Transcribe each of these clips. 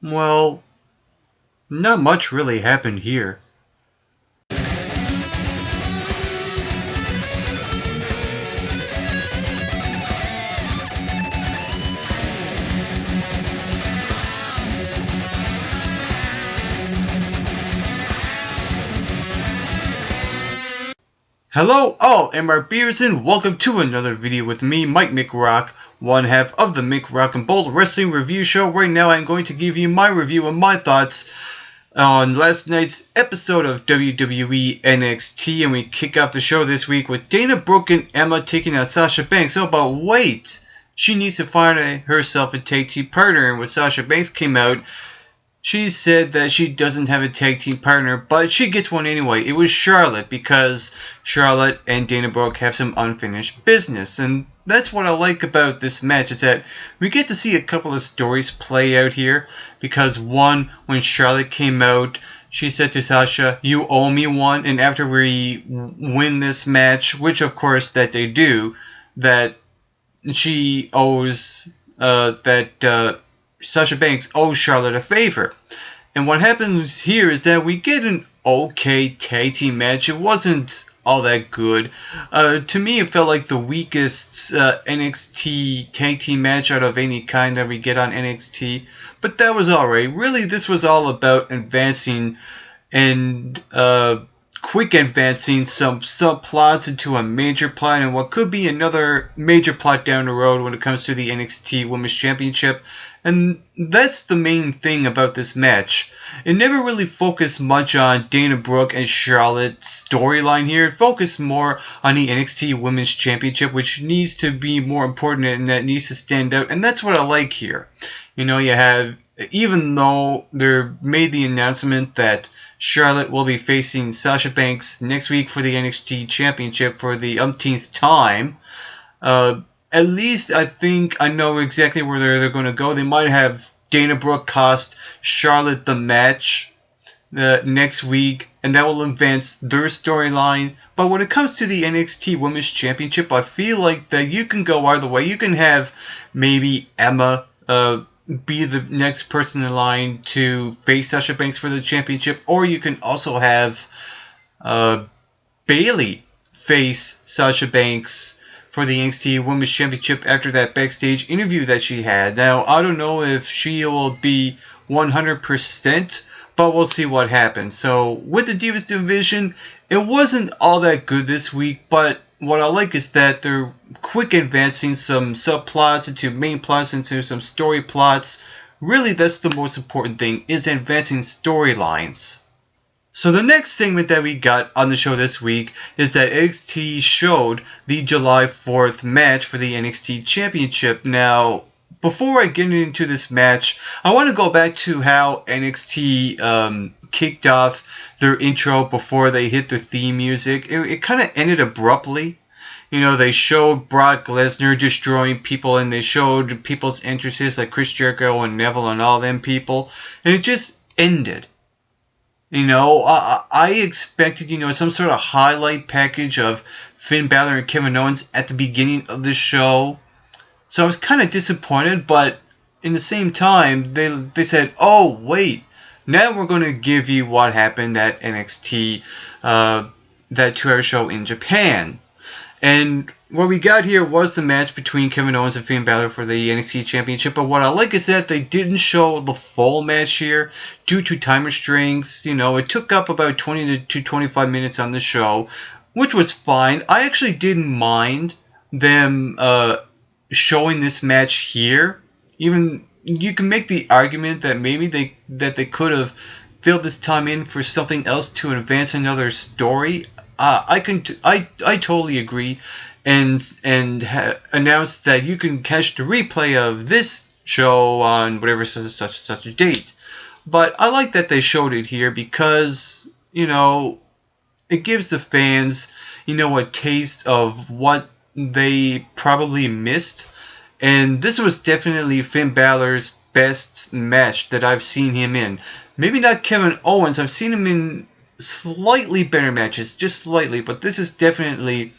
Well, not much really happened here. Hello all MRBers and welcome to another video with me, Mike McRock, one half of the McRock and Bold Wrestling Review Show. Right now I'm going to give you my review and my thoughts on last night's episode of WWE NXT, and we kick off the show this week with Dana Brooke and Emma taking on Sasha Banks. Oh, but wait! She needs to find herself a tag team partner, and when Sasha Banks came out, she said that she doesn't have a tag team partner, but she gets one anyway. It was Charlotte, because Charlotte and Dana Brooke have some unfinished business. And that's what I like about this match, is that we get to see a couple of stories play out here. Because one, when Charlotte came out, she said to Sasha, "You owe me one." And after we win this match, which of course that they do, that she owes Sasha Banks owes Charlotte a favor. And what happens here is that we get an okay tag team match. It wasn't all that good. To me, it felt like the weakest NXT tag team match out of any kind that we get on NXT. But that was alright. Really, this was all about advancing and quick advancing some subplots into a major plot, and what could be another major plot down the road when it comes to the NXT Women's Championship. And that's the main thing about this match. It never really focused much on Dana Brooke and Charlotte's storyline here. It focused more on the NXT Women's Championship, which needs to be more important and that needs to stand out. And that's what I like here. You know, you have, even though they made the announcement that Charlotte will be facing Sasha Banks next week for the NXT Championship for the umpteenth time, at least I think I know exactly where they're going to go. They might have Dana Brooke cost Charlotte the match next week, and that will advance their storyline. But when it comes to the NXT Women's Championship, I feel like that you can go either way. You can have maybe Emma be the next person in line to face Sasha Banks for the championship, or you can also have Bayley face Sasha Banks for the NXT Women's Championship after that backstage interview that she had. Now, I don't know if she will be 100%, but we'll see what happens. So, with the Divas division, it wasn't all that good this week, but what I like is that they're quick advancing some subplots into main plots, into some story plots. Really, that's the most important thing, is advancing storylines. So the next segment that we got on the show this week is that NXT showed the July 4th match for the NXT Championship. Now, before I get into this match, I want to go back to how NXT kicked off their intro before they hit the theme music. It kind of ended abruptly. You know, they showed Brock Lesnar destroying people, and they showed people's entrances like Chris Jericho and Neville and all them people, and it just ended. You know, I expected, some sort of highlight package of Finn Balor and Kevin Owens at the beginning of the show. So I was kind of disappointed, but in the same time, they said, "Oh, wait, now we're going to give you what happened at NXT, that 2-hour show in Japan." And what we got here was the match between Kevin Owens and Finn Balor for the NXT Championship. But what I like is that they didn't show the full match here due to time restraints. You know, it took up about 20 to 25 minutes on the show, which was fine. I actually didn't mind them showing this match here. Even you can make the argument that maybe they could have filled this time in for something else to advance another story. I totally agree, and announced that you can catch the replay of this show on whatever such a date. But I like that they showed it here because it gives the fans a taste of what they probably missed, and this was definitely Finn Balor's best match that I've seen him in. Maybe not Kevin Owens. I've seen him in slightly better matches, just slightly, but this is definitely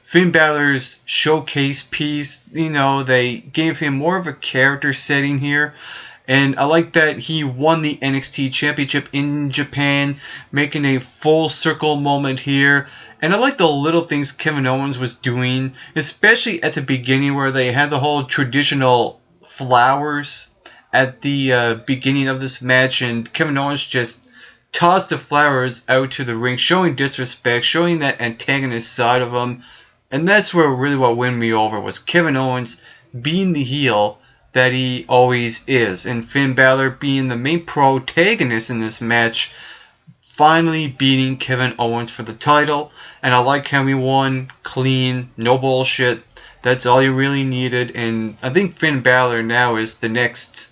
Finn Balor's showcase piece. They gave him more of a character setting here, And I like that he won the NXT Championship in Japan, making a full circle moment here. And I like the little things Kevin Owens was doing, especially at the beginning where they had the whole traditional flowers at the beginning of this match, and Kevin Owens just tossed the flowers out to the ring, showing disrespect, showing that antagonist side of him. And that's where really what won me over was Kevin Owens being the heel that he always is, and Finn Balor being the main protagonist in this match, finally beating Kevin Owens for the title. And I like how he won clean, no bullshit. That's all you really needed. And I think Finn Balor now is the next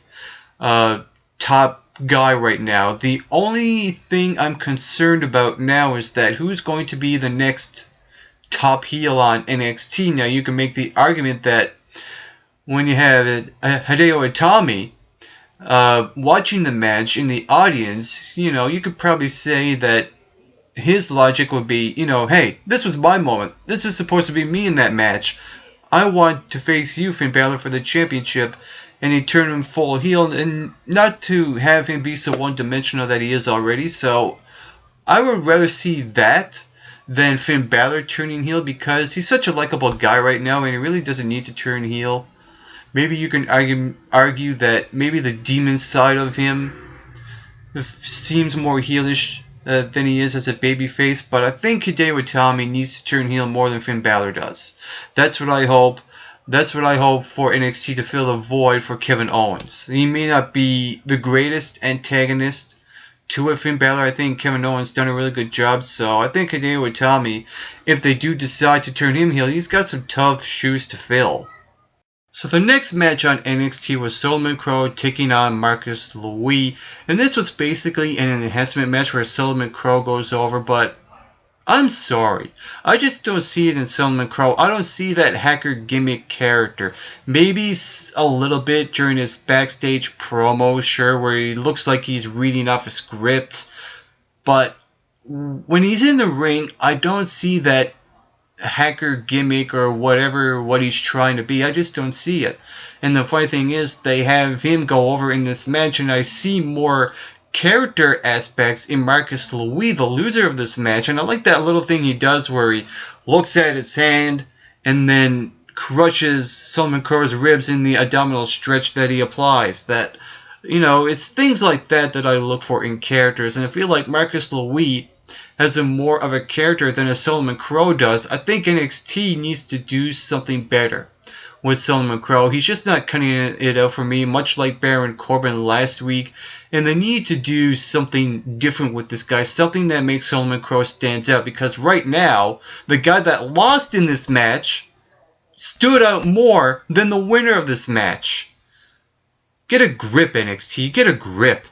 top guy right now. The only thing I'm concerned about now is that who's going to be the next top heel on NXT. Now you can make the argument that when you have Hideo Itami watching the match in the audience, you could probably say that his logic would be, hey, this was my moment. This is supposed to be me in that match. I want to face you, Finn Balor, for the championship. And he turned him full heel, and not to have him be so one-dimensional that he is already. So I would rather see that than Finn Balor turning heel, because he's such a likable guy right now and he really doesn't need to turn heel. Maybe you can argue that maybe the demon side of him seems more heelish than he is as a babyface, but I think Hideo Itami needs to turn heel more than Finn Balor does. That's what I hope. That's what I hope for NXT to fill the void for Kevin Owens. He may not be the greatest antagonist to a Finn Balor. I think Kevin Owens done a really good job, so I think Hideo Itami, if they do decide to turn him heel, he's got some tough shoes to fill. So the next match on NXT was Solomon Crowe taking on Marcus Louis, and this was basically an enhancement match where Solomon Crowe goes over, but I'm sorry, I just don't see it in Solomon Crowe. I don't see that hacker gimmick character. Maybe a little bit during his backstage promo, sure, where he looks like he's reading off a script, but when he's in the ring, I don't see that hacker gimmick or what he's trying to be. I just don't see it. And the funny thing is, they have him go over in this match, and I see more character aspects in Marcus Louis, the loser of this match. And I like that little thing he does where he looks at his hand and then crushes Solomon Crowe's ribs in the abdominal stretch that he applies. That, it's things like that that I look for in characters, and I feel like Marcus Louis has a more of a character than a Solomon Crowe does. I think NXT needs to do something better with Solomon Crowe. He's just not cutting it out for me, much like Baron Corbin last week. And they need to do something different with this guy, something that makes Solomon Crowe stand out. Because right now, the guy that lost in this match stood out more than the winner of this match. Get a grip, NXT. Get a grip.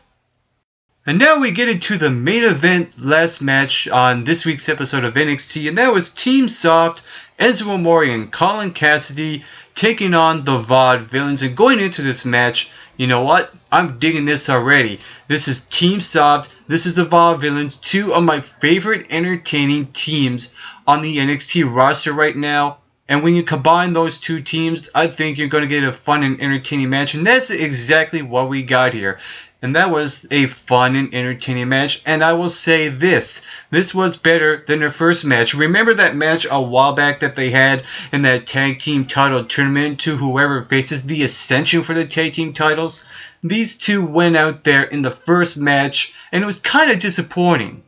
And now we get into the main event last match on this week's episode of NXT, and that was Team SAWFT, Enzo Amore and Colin Cassidy taking on the VaudeVillains. And going into this match, you know what? I'm digging this already. This is Team SAWFT, this is the VaudeVillains, two of my favorite entertaining teams on the NXT roster right now. And when you combine those two teams, I think you're going to get a fun and entertaining match. And that's exactly what we got here. And that was a fun and entertaining match. And I will say this was better than their first match. Remember that match a while back that they had in that tag team title tournament to whoever faces the Ascension for the tag team titles? These two went out there in the first match, and it was kind of disappointing.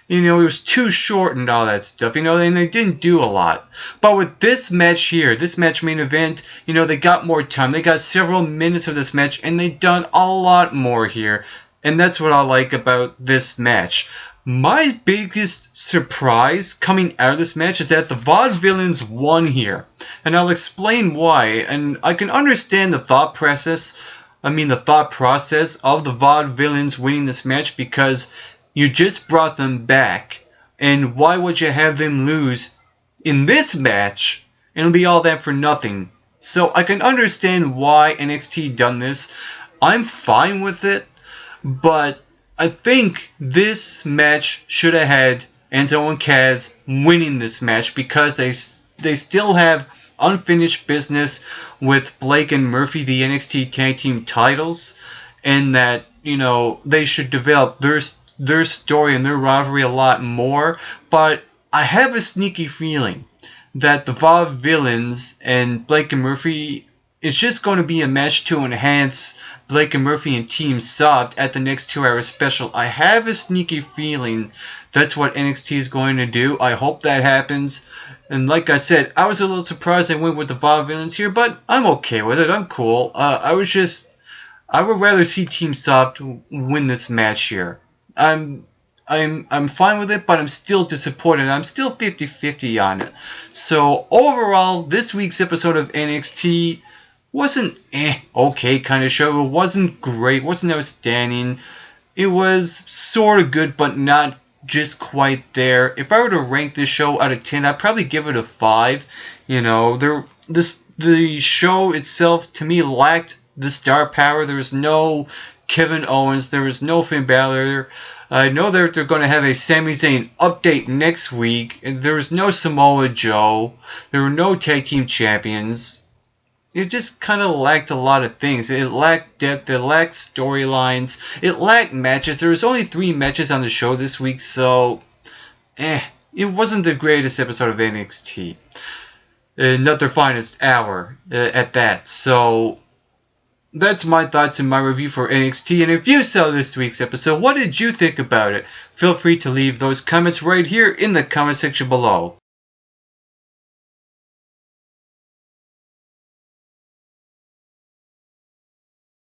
It was too short and all that stuff, and they didn't do a lot. But with this match here, this match main event, they got more time. They got several minutes of this match, and they done a lot more here. And that's what I like about this match. My biggest surprise coming out of this match is that the VaudeVillains won here. And I'll explain why. And I can understand the thought process of the VaudeVillains winning this match, because you just brought them back, and why would you have them lose in this match and it'll be all that for nothing? So I can understand why NXT done this. I'm fine with it, but I think this match should have had Enzo and Kaz winning this match, because they still have unfinished business with Blake and Murphy, the NXT Tag Team titles. and that, they should develop their story and their rivalry a lot more. But I have a sneaky feeling that the VaudeVillains and Blake and Murphy, it's just going to be a match to enhance Blake and Murphy and Team SAWFT at the next 2-hour special. I have a sneaky feeling that's what NXT is going to do. I hope that happens. And like I said, I was a little surprised they went with the VaudeVillains here, but I'm okay with it. I'm cool. I would rather see Team SAWFT win this match here. I'm fine with it, but I'm still disappointed. I'm still 50-50 on it. So overall, this week's episode of NXT wasn't okay kind of show. It wasn't great, wasn't outstanding. It was sort of good, but not just quite there. If I were to rank this show out of 10, I'd probably give it a 5. The show itself to me lacked the star power. There was no Kevin Owens. There was no Finn Balor. I know that they're going to have a Sami Zayn update next week. And there was no Samoa Joe. There were no tag team champions. It just kind of lacked a lot of things. It lacked depth. It lacked storylines. It lacked matches. There was only 3 matches on the show this week, so it wasn't the greatest episode of NXT. Not their finest hour at that. So that's my thoughts and my review for NXT. And if you saw this week's episode, what did you think about it? Feel free to leave those comments right here in the comment section below.